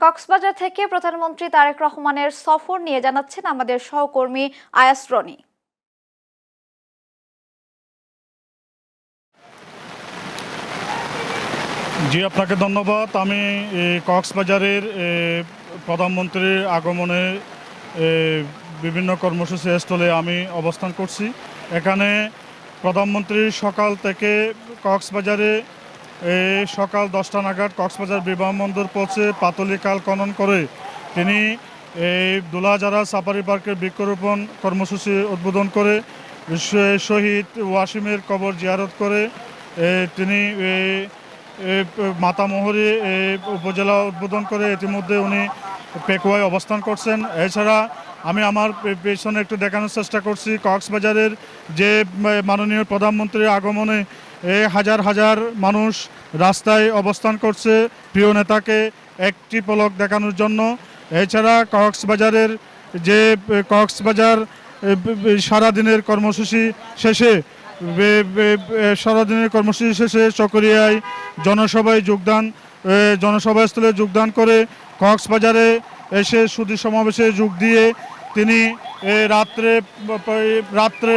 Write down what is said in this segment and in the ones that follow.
কক্সবাজার থেকে প্রধানমন্ত্রী তারেক রহমানের সফর নিয়ে জানাচ্ছেন আমাদের সহকর্মী আয়াস রনি। জি, আপনাকে ধন্যবাদ। আমি কক্সবাজারের প্রধানমন্ত্রীর আগমনে বিভিন্ন কর্মসূচি স্থলে আমি অবস্থান করছি। এখানে প্রধানমন্ত্রী সকাল থেকে কক্সবাজারে সকাল 10টা নাগাদ কক্সবাজার বিমানবন্দর পৌঁছে পাতলি খাল খনন করে তিনি দুলাজারা সাফারি পার্কের বৃক্ষরোপণ কর্মসূচি উদ্বোধন করে শহীদ ওয়াসিমের কবর জিয়ারত করে তিনি মাতামুহুরী উপজেলা উদ্বোধন করে ইতিমধ্যে উনি পেকুয়ায় অবস্থান করছেন। এছাড়া আমি আমার পেছনে একটু দেখানোর চেষ্টা করছি কক্সবাজারের যে মাননীয় প্রধানমন্ত্রীর আগমনে হাজার হাজার মানুষ রাস্তায় অবস্থান করছে প্রিয় নেতাকে একটি পলক দেখানোর জন্য। এছাড়া কক্সবাজার সারাদিনের কর্মসূচি শেষে চকরিয়ায় জনসভাস্থলে যোগদান করে কক্সবাজারে এসে সুধী সমাবেশে যোগ দিয়ে তিনি রাত্রে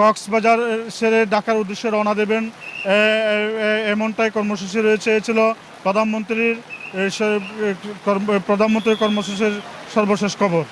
কক্সবাজার ছেড়ে ঢাকার উদ্দেশ্যে রওনা দেবেন, এমনটাই কর্মসূচি রয়েছে। এ ছিল প্রধানমন্ত্রীর কর্মসূচির সর্বশেষ খবর।